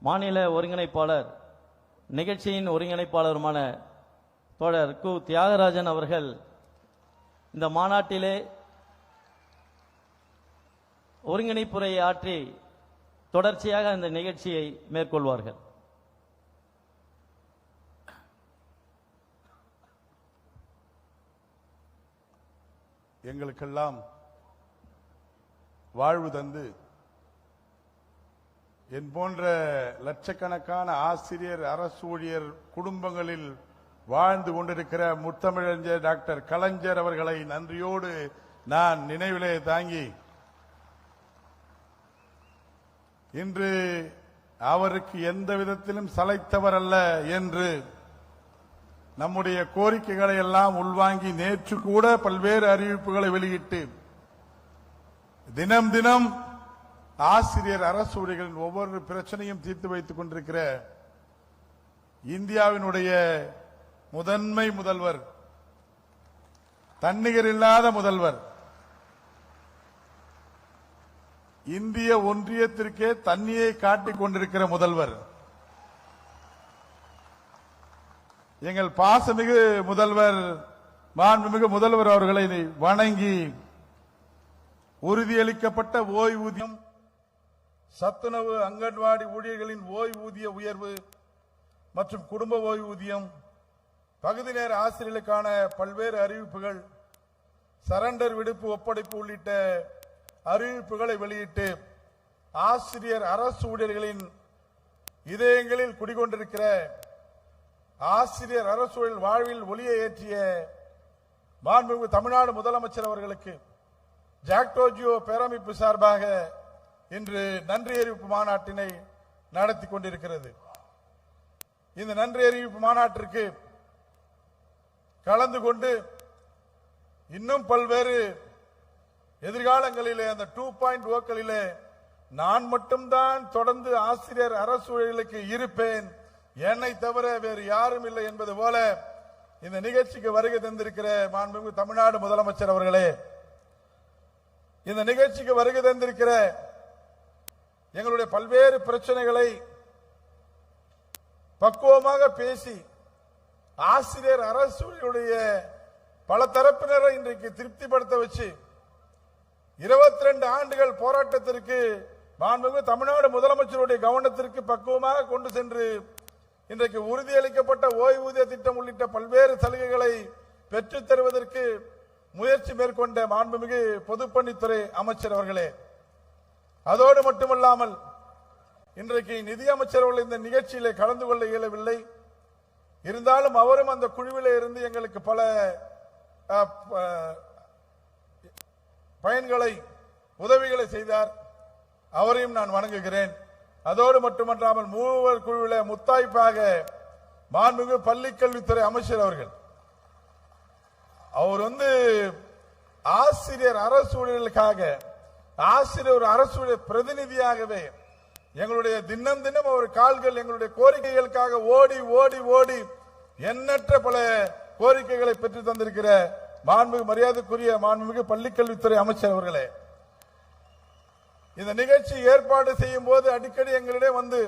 மாநில ஒருங்கிணைப்பாளர் நிகழ்ச்சியின் ஒருங்கிணைப்பாளருமான தோழர் கு தியாகராஜன் அவர்கள் இந்த மாநாட்டிலே ஒருங்கிணைப்புரையை ஆற்றி தொடர்ச்சியாக இந்த நிகழ்ச்சியை மேற்கொள்வார்கள். எங்களுக்கெல்லாம் வாழ்வு தந்து என் போன்ற லட்சக்கணக்கான ஆசிரியர் அரசு ஊழியர் குடும்பங்களில் வாழ்ந்து கொண்டிருக்கிற முத்தமிழறிஞர் டாக்டர் கலைஞர் அவர்களை நன்றியோடு நான் நினைவிலே தாங்கி இன்று அவருக்கு எந்த விதத்திலும் சளைத்தவர் அல்ல என்று நம்முடைய கோரிக்கைகளை எல்லாம் உள்வாங்கி நேற்று கூட பல்வேறு அறிவிப்புகளை வெளியிட்டு தினம் தினம் ஆசிரியர் அரசு ஊழியர்களின் ஒவ்வொரு பிரச்சனையும் தீர்த்து வைத்துக் கொண்டிருக்கிற இந்தியாவினுடைய முதன்மை முதல்வர், தன்னிகர் இல்லாத முதல்வர், இந்திய ஒன்றியத்திற்கே தண்ணியை காட்டிக் கொண்டிருக்கிற முதல்வர், எங்கள் பாசமிகு முதல்வர் மாண்புமிகு முதல்வர் அவர்களை வணங்கி உறுதியளிக்கப்பட்ட ஓய்வூதியம், சத்துணவு அங்கன்வாடி ஊழியர்களின் ஓய்வூதிய உயர்வு மற்றும் குடும்ப ஓய்வூதியம், பகுதி நேர ஆசிரியர்களுக்கான பல்வேறு அறிவிப்புகள், சரண்டர் விடுப்பு ஒப்படைப்பு உள்ளிட்ட அறிவிப்புகளை வெளியிட்டு ஆசிரியர் அரசு ஊழியர்களின் இதயங்களில் குடிகொண்டிருக்கிற ஆசிரியர் அரசு ஊழியர் வாழ்வில் ஒளியை ஏற்றிய மாண்புமிகு தமிழ்நாடு முதலமைச்சர் அவர்களுக்கு ஜாக்டோஜியோ பேரமைப்பு சார்பாக இன்று நன்றி அறிவிப்பு மாநாட்டினை நடத்தி கொண்டிருக்கிறது. இந்த நன்றி அறிவிப்பு மாநாட்டிற்கு கலந்து கொண்டு இன்னும் பல்வேறு எதிர்காலங்களிலே அந்த 2.0களிலே நான் மட்டும்தான் தொடர்ந்து ஆசிரியர் அரசு ஊழியர்களுக்கு இருப்பேன், என்னை தவிர வேறு யாரும் இல்லை என்பது போல இந்த நிகழ்ச்சிக்கு வருகை தந்திருக்கிற மாண்புமிகு தமிழ்நாடு முதலமைச்சர் அவர்களே, இந்த நிகழ்ச்சிக்கு வருகை தந்திருக்கிற எங்களுடைய பல்வேறு பிரச்சனைகளை பக்குவமாக பேசி ஆசிரியர் அரசுடைய பல தரப்பினரை இன்றைக்கு திருப்திப்படுத்த வச்சு 22 ஆண்டுகள் போராட்டத்திற்கு மாண்புமிகு தமிழ்நாடு முதலமைச்சருடைய கவனத்திற்கு பக்குவமாக கொண்டு சென்று இன்றைக்கு உறுதியளிக்கப்பட்ட ஓய்வூதிய திட்டம் உள்ளிட்ட பல்வேறு சலுகைகளை பெற்றுத் தருவதற்கு முயற்சி மேற்கொண்ட மாண்புமிகு பொதுப்பணித்துறை அமைச்சர் அவர்களே, அதோடு மட்டுமல்லாமல் இன்றைக்கு நிதியமைச்சர் அவர்கள் இந்த நிகழ்ச்சியிலே கலந்து கொள்ள இயலவில்லை. இருந்தாலும் அவரும் அந்த குழுவிலே இருந்து எங்களுக்கு பல பயன்களை உதவிகளை செய்தார். அவரையும் நான் வணங்குகிறேன். அதோடு மட்டுமல்லாமல் மூவர் குழுவிலே முத்தாய்ப்பாக மாண்புமிகு பள்ளிக்கல்வித்துறை அமைச்சர் அவர்கள், அவர் ஆசிரியர் அரசு ஊழியர்களுக்காக ஆசிரியர் அரசு பிரதிநிதியாகவே எங்களுடைய தினம் தினம் அவர் கால்கள் எங்களுடைய கோரிக்கைகளுக்காக ஓடி ஓடி ஓடி எண்ணற்ற பல கோரிக்கைகளை பெற்று தந்திருக்கிற மாண்புமிகு மரியாதைக்குரிய மாண்புமிகு பள்ளிக்கல்வித்துறை அமைச்சர் அவர்களே, இந்த நிகழ்ச்சி ஏற்பாடு செய்யும் போது அடிக்கடி எங்களிடம் வந்து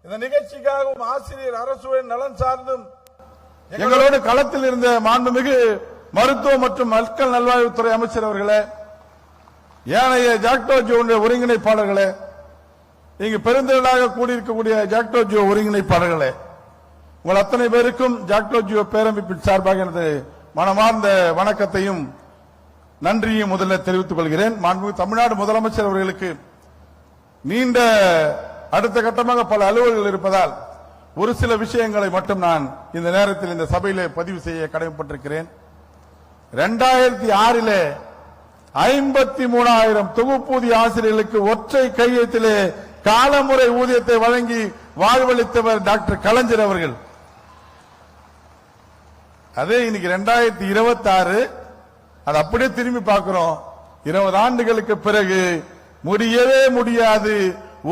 இந்த நிகழ்ச்சிக்காகவும் ஆசிரியர் அரசு நலன் சார்ந்தும் எங்களோடு களத்தில் இருந்த மாண்புமிகு மருத்துவ மற்றும் மக்கள் நல்வாழ்வுத்துறை அமைச்சர் அவர்களே, ஏனைய ஜாக்டோஜியோ ஒருங்கிணைப்பாளர்களே, இங்கு பெருந்திரளாக கூடியிருக்கக்கூடிய ஜாக்டோஜியோ ஒருங்கிணைப்பாளர்களே, உங்கள் அத்தனை பேருக்கும் ஜாக்டோஜியோ பேரமைப்பின் சார்பாக எனது மனமார்ந்த வணக்கத்தையும் நன்றியும் முதலில் தெரிவித்துக் கொள்கிறேன். மாண்புமிகு தமிழ்நாடு முதலமைச்சர் அவர்களுக்கு நீண்ட அடுத்த கட்டமாக பல அலுவல்கள் இருப்பதால் ஒரு சில விஷயங்களை மட்டும் நான் இந்த நேரத்தில் இந்த சபையிலே பதிவு செய்ய கடமைப்பட்டிருக்கிறேன். 2006 53,000 தொகுப்பூதிய ஆசிரியர்களுக்கு ஒற்றை கையெழுத்திலே காலமுறை ஊதியத்தை வழங்கி வாழ்வளித்தவர் டாக்டர் கலைஞர் அவர்கள். அதே இன்னைக்கு 2026 அது அப்படியே திரும்பி பார்க்கிறோம். 20 ஆண்டுகளுக்கு பிறகு முடியவே முடியாது,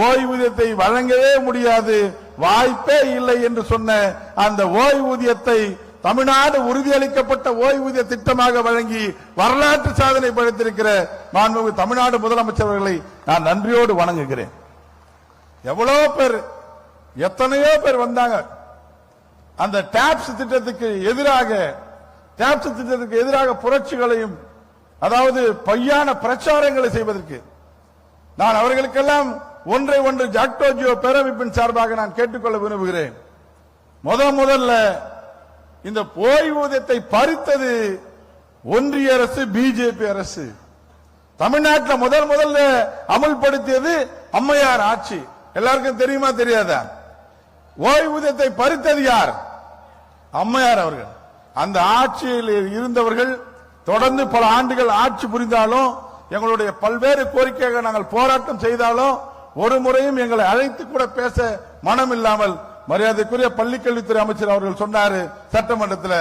ஓய்வூதியத்தை வழங்கவே முடியாது, வாய்ப்பே இல்லை என்று சொன்ன அந்த ஓய்வூதியத்தை தமிழ்நாடு உறுதியளிக்கப்பட்ட ஓய்வூதிய திட்டமாக வழங்கி வரலாற்று சாதனை படைத்திருக்கிற மாண்புமிகு தமிழ்நாடு முதலமைச்சர் அவர்களை நான் நன்றியோடு வணங்குகிறேன். எவ்வளவு பேர், எத்தனையோ பேர் வந்தாங்க அந்த டாப்ஸ் திட்டத்துக்கு எதிராக புரட்சிகளையும், அதாவது பொய்யான பிரச்சாரங்களை செய்வதற்கு. நான் அவர்களுக்கெல்லாம் ஒன்று ஜாக்டோஜியோ பேரமைப்பின் சார்பாக நான் கேட்டுக்கொள்ள விரும்புகிறேன். முதல்ல இந்த ஓய்வூதியத்தை பறித்தது ஒன்றிய அரசு, பிஜேபி அரசு. தமிழ்நாட்டில் முதல்ல அமல்படுத்தியது அம்மையார் ஆட்சி. எல்லாருக்கும் தெரியுமா தெரியாதா? ஓய்வூதியத்தை பறித்தது யார்? அம்மையார் அவர்கள். அந்த ஆட்சியில் இருந்தவர்கள் தொடர்ந்து பல ஆண்டுகள் ஆட்சி புரிந்தாலும், எங்களுடைய பல்வேறு கோரிக்கைகள் நாங்கள் போராட்டம் செய்தாலும் ஒரு முறையும் எங்களை அழைத்து கூட பேச மனம் இல்லாமல், மரியாதைக்குரிய பள்ளிக்கல்வித்துறை அமைச்சர் அவர்கள் சொன்னாரு சட்டமன்றத்தில்,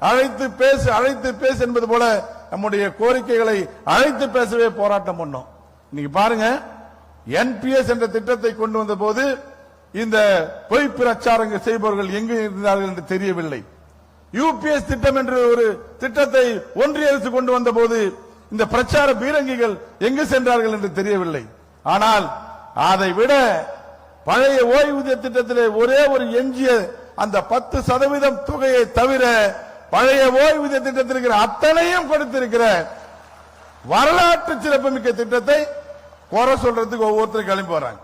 அழைத்து பேசு என்பது போல நம்முடைய கோரிக்கைகளை அழைத்து பேசவே போராட்டம் பண்ணோம். இன்னைக்கு பாருங்க, என்பிஎஸ் என்ற திட்டத்தை கொண்டு வந்த போது இந்த பொய் பிரச்சாரங்கள் செய்பவர்கள் எங்கே இருந்தார்கள் என்று தெரியவில்லை. யூபிஎஸ் திட்டம் என்ற ஒரு திட்டத்தை ஒன்றிய அரசு கொண்டு வந்த போது இந்த பிரச்சார பீரங்கிகள் எங்கு சென்றார்கள் என்று தெரியவில்லை. ஆனால் அதை விட பழைய ஓய்வூதிய திட்டத்திலே ஒரே ஒரு எஞ்சிய அந்த 10% தொகையை தவிர பழைய ஓய்வூதிய திட்டத்தில் இருக்கிற அத்தனையும் கொடுத்திருக்கிற வரலாற்று சிறப்புமிக்க திட்டத்தை குறை சொல்றதுக்கு ஒவ்வொருத்தரும் கிளம்பி வராங்க.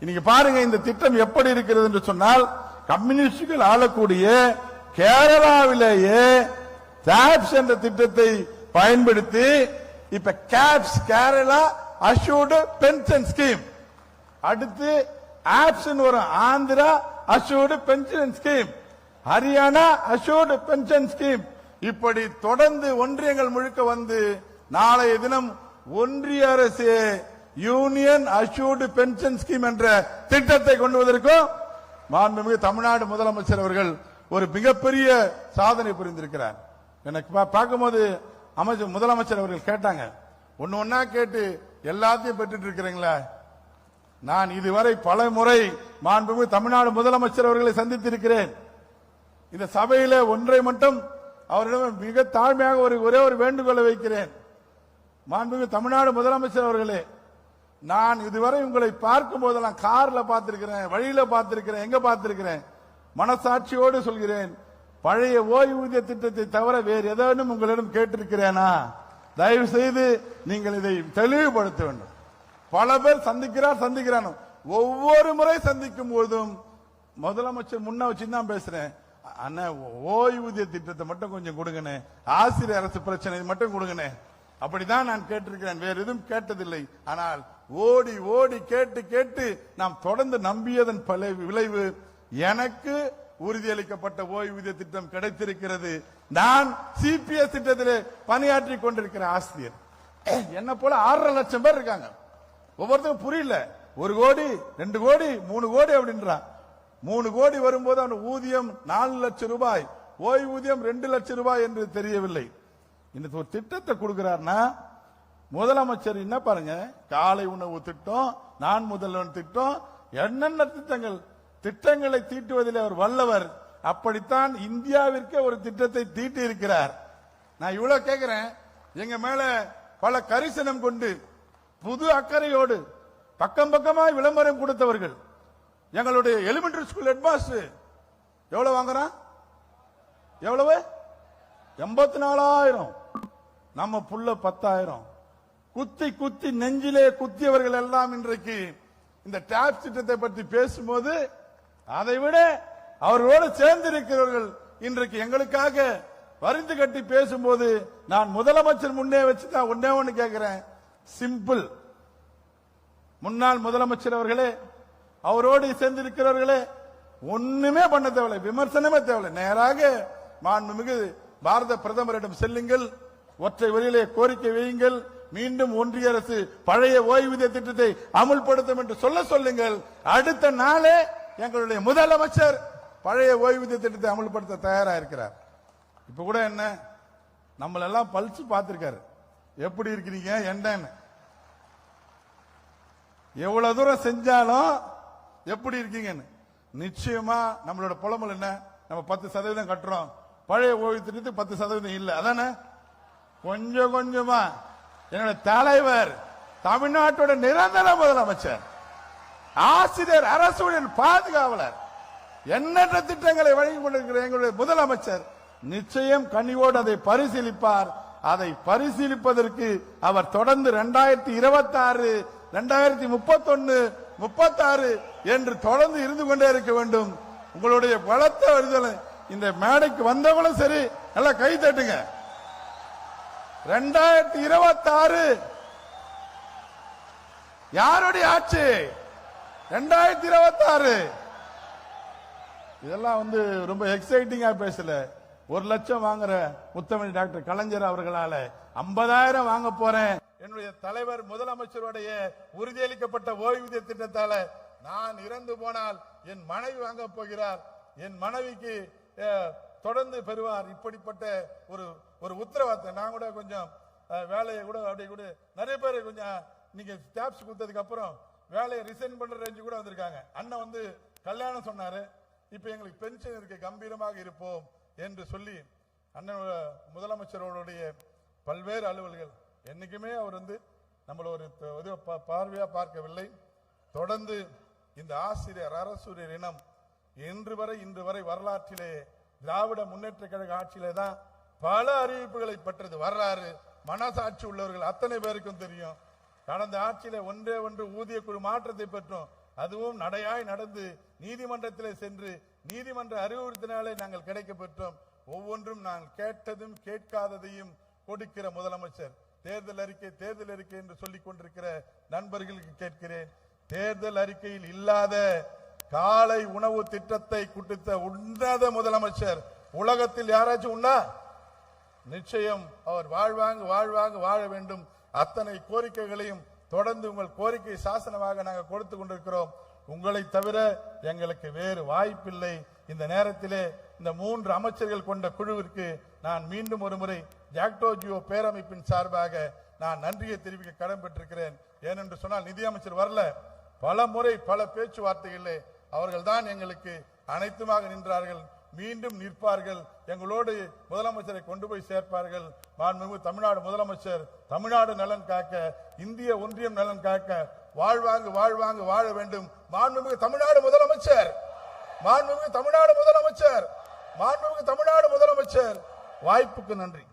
இன்னைக்கு பாருங்க இந்த திட்டம் எப்படி இருக்கிறது என்று சொன்னால், கம்யூனிஸ்டுகள் ஆளக்கூடிய கேரளாவிலேயே டாப்ஸ் என்ற திட்டத்தை பயன்படுத்தி இப்ப CAPS Kerala assured pension scheme, அடுத்து ஆப்ஸ் வரும் Andhra assured pension scheme, Haryana assured pension scheme, இப்படி தொடர்ந்து ஒன்றியங்கள் முழுக்க வந்து நாளைய தினம் ஒன்றிய அரசு யூனியன் அஷ்யூர்டு பென்ஷன் ஸ்கீம் என்ற திட்டத்தை கொண்டு வந்திருக்கும். மாண்புமிகு தமிழ்நாடு முதலமைச்சர் அவர்கள் ஒரு மிகப்பெரிய சாதனை புரிந்திருக்கிறார். எனக்கு பார்க்கும்போது முதலமைச்சர் அவர்கள் கேட்டாங்க, ஒன்னா கேட்டு எல்லாத்தையும் பெற்றுட்டு இருக்கிறீங்களா? நான் இதுவரை பல முறை மாண்புமிகு தமிழ்நாடு முதலமைச்சர் அவர்களை சந்தித்திருக்கிறேன். இந்த சபையில ஒன்றை மட்டும் அவரிடம் மிக தாழ்மையாக ஒரே ஒரு வேண்டுகோளை வைக்கிறேன். மாண்புமிகு தமிழ்நாடு முதலமைச்சர் அவர்களே, நான் இதுவரை உங்களை பார்க்கும் போதெல்லாம் கார்ல பார்த்திருக்கிறேன், வழியில பார்த்திருக்கிறேன், எங்க பார்த்திருக்கிறேன், மனசாட்சியோடு சொல்கிறேன், பழைய ஓய்வூதிய திட்டத்தை தவிர வேறு ஏதேனும் உங்களிடம் கேட்டிருக்கிறேனா? தயவு செய்து நீங்கள் இதை தெளிவுபடுத்த வேண்டும். பல பேர் சந்திக்கிறான், ஒவ்வொரு முறை சந்திக்கும் போதும் முதலமைச்சர் முன்ன வச்சுதான் பேசுறேன், அண்ணா ஓய்வூதிய திட்டத்தை மட்டும் கொஞ்சம் கொடுங்கண்ணே, ஆசிரியர் அரசு பிரச்சனை மட்டும் கொடுங்கண்ணே, அப்படிதான் நான் கேட்டிருக்கிறேன், வேற எதுவும் கேட்டதில்லை. ஆனால் ஓடி ஓடி கேட்டு நாம் தொடர்ந்து நம்பியதன் விளைவு எனக்கு உறுதியளிக்கப்பட்ட ஓய்வூதிய திட்டம் கிடைத்திருக்கிறது. நான் சிபிஎஸ் திட்டத்திலே பணியாற்றி கொண்டிருக்கிற ஆசிரியர், என்ன போல 6.5 லட்சம் பேர் இருக்காங்க. ஒவ்வொருத்தரும் புரியல, 1 கோடி 2 கோடி 3 கோடி அப்படின்றான். 3 கோடி வரும்போது அவன் ஊதியம் 4 லட்சம் ரூபாய், ஓய்வூதியம் 2 லட்சம் ரூபாய் என்று தெரியவில்லை. இந்த ஒரு திட்டத்தை கொடுக்கிறார்னா முதலமைச்சர் என்ன பாருங்க, காலை உணவு திட்டம், நான் முதல்வன் திட்டம், என்னென்ன திட்டங்களை தீட்டுவதில் அவர் வல்லவர். அப்படித்தான் இந்தியாவிற்கு ஒரு திட்டத்தை தீட்டி இருக்கிறார். நான் இவ்வளவு கேட்கிறேன், எங்க மேல பல கரிசனம் கொண்டு புது அக்கறையோடு பக்கம் பக்கமாய் விளம்பரம் கொடுத்தவர்கள், எங்களுடைய எலிமெண்டரி ஸ்கூல் ஹெட்மாஸ்டர் எவ்வளவு வாங்குறான்? எவ்வளவு? 84,000. நம்ம புள்ள 10,000. குத்தி நெஞ்சிலே குத்தியவர்கள் எல்லாம் இன்றைக்கு இந்த டாப்ஸ் திட்டத்தை பற்றி பேசும்போது, அதை விட அவர்களோடு சேர்ந்திருக்கிறவர்கள் இன்றைக்கு எங்களுக்காக வரிந்து கட்டி பேசும்போது, நான் முதலமைச்சர் முன்னே வச்சுதான் ஒன்னே ஒன்னு கேட்கிறேன், சிம்பிள். முன்னாள் முதலமைச்சர் அவர்களே, அவரோடு சேர்ந்திருக்கிறவர்களே, ஒண்ணுமே பண்ண தேவையில்லை, விமர்சனமே தேவையில்லை, நேராக மாண்புமிகு பாரத பிரதமரிடம் செல்லுங்கள், ஒற்றை வரியிலே கோரிக்கை வையுங்கள், மீண்டும் ஒன்றிய அரசு பழைய ஓய்வூதிய திட்டத்தை அமுல்படுத்தும் என்று சொல்லுங்கள். அடுத்த நாளே எங்களுடைய முதலமைச்சர் பழைய ஓய்வூதிய திட்டத்தை அமுல்படுத்த தயாரா இருக்கிறார். இப்ப கூட என்ன நம்மளெல்லாம் பல்ஸ் பார்த்திருக்காரு, எப்படி இருக்கிறீங்க என்னன்னு, எவ்வளவு தூரம் செஞ்சாலும் எப்படி இருக்கீங்கன்னு. நிச்சயமா நம்மளோட புலம்பல் என்ன, நம்ம 10% கட்டுறோம், பழைய ஓய்வு திட்டத்துக்கு 10% இல்ல, அதானே கொஞ்சம் கொஞ்சமா. என்னோட தலைவர் தமிழ்நாட்டோட நிரந்தர முதலமைச்சர் ஆசிரியர் அரசுடன் பாதுகாவலர் எண்ணற்ற திட்டங்களை வழங்கிக் கொண்டிருக்கிற எங்களுடைய முதலமைச்சர் நிச்சயம் கனிவோடு அதை பரிசீலிப்பார். அதை பரிசீலிப்பதற்கு அவர் தொடர்ந்து 2026, 2031, 36 என்று தொடர்ந்து இருந்து கொண்டே இருக்க வேண்டும். உங்களுடைய பலத்த வருதல் இந்த மேடைக்கு வந்தவங்களும் சரி, நல்லா கை தட்டுங்க. 2026 யாருடைய ஆட்சி? 2026 இதெல்லாம் ரொம்ப எக்ஸைட்டிங்கா பேசல. 1 லட்சம் வாங்குற முத்தமிழ் டாக்டர் கலைஞர் அவர்களால 50,000 வாங்க போறேன். என்னுடைய தலைவர் முதலமைச்சருடைய உறுதியளிக்கப்பட்ட ஓய்வூதிய திட்டத்தால நான் இறந்து போனால் என் மனைவி வாங்க போகிறார், என் மனைவிக்கு தொடர்ந்து பெறுவார். இப்படிப்பட்ட ஒரு உத்தரவாதத்தை நான் கூட கொஞ்சம் வேலையை கூட அப்படியே கூட நிறைய பேர் கொஞ்சம் நீங்க ஸ்டாப்ஸ் கொடுத்ததுக்கு அப்புறம் வேலையை ரிசைன் பண்ற ரேஞ்சு கூட வந்திருக்காங்க. அண்ணன் கல்யாணம் சொன்னாரு, இப்ப எங்களுக்கு பென்ஷன் இருக்கு, கம்பீரமாக இருப்போம் என்று சொல்லி அண்ணன் முதலமைச்சரோடைய பல்வேறு அலுவல்கள் என்னைக்குமே அவர் நம்மள ஒரு பார்வையா பார்க்கவில்லை. தொடர்ந்து இந்த ஆசிரியர் அரசூரியர் இனம் இன்று வரை வரலாற்றிலே திராவிட முன்னேற்ற கழக ஆட்சியிலே தான் பல அறிவிப்புகளை பெற்றது. வரலாறு மனசாட்சி உள்ளவர்கள் அத்தனை பேருக்கும் தெரியும். கடந்த ஆட்சியில ஒன்றே ஊதிய குழு மாற்றத்தை பெற்றோம். அதுவும் நடையாய் நடந்து நீதிமன்றத்திலே சென்று நீதிமன்ற அறிவுறுத்தினாலே நாங்கள் கிடைக்க பெற்றோம். ஒவ்வொன்றும் நாங்கள் கேட்டதும் கேட்காததையும் கொடுக்கிற முதலமைச்சர். தேர்தல் அறிக்கை என்று சொல்லிக் கொண்டிருக்கிற நண்பர்களுக்கு கேட்கிறேன், தேர்தல் அறிக்கையில் இல்லாத காலை உணவு திட்டத்தை கொடுத்த உன்னத முதலமைச்சர் உலகத்தில் யாராச்சும் உண்டா? நிச்சயம் அவர் வாழ்வாங்க வாழ வேண்டும். அத்தனை கோரிக்கைகளையும் தொடர்ந்து உங்கள் கோரிக்கை சாசனமாக நாங்கள் கொடுத்து கொண்டிருக்கிறோம். உங்களை தவிர எங்களுக்கு வேறு வாய்ப்பில்லை. இந்த நேரத்திலே இந்த 3 அமைச்சர்கள் கொண்ட குழுவிற்கு நான் மீண்டும் ஒரு முறை ஜாக்டோ ஜியோ பேரமைப்பின் சார்பாக நான் நன்றியை தெரிவிக்க கடன்பெற்றிருக்கிறேன். ஏனென்று சொன்னால் நிதியமைச்சர் வரல, பல முறை பல பேச்சுவார்த்தைகளிலே அவர்கள் தான் எங்களுக்கு அனைத்துமாக நின்றார்கள். மீண்டும் நிற்பார்கள். எங்களோடு முதலமைச்சரை கொண்டு போய் சேர்ப்பார்கள். மாண்புமிகு தமிழ்நாடு முதலமைச்சர் தமிழ்நாடு நலன் காக்க, இந்திய ஒன்றியம் நலன் காக்க வாழ்வாங்க வாழ வேண்டும். மாண்புமிகு தமிழ்நாடு முதலமைச்சர், மாண்புமிகு தமிழ்நாடு முதலமைச்சர், மாண்புமிகு தமிழ்நாடு முதலமைச்சர், வாய்ப்புக்கு நன்றி.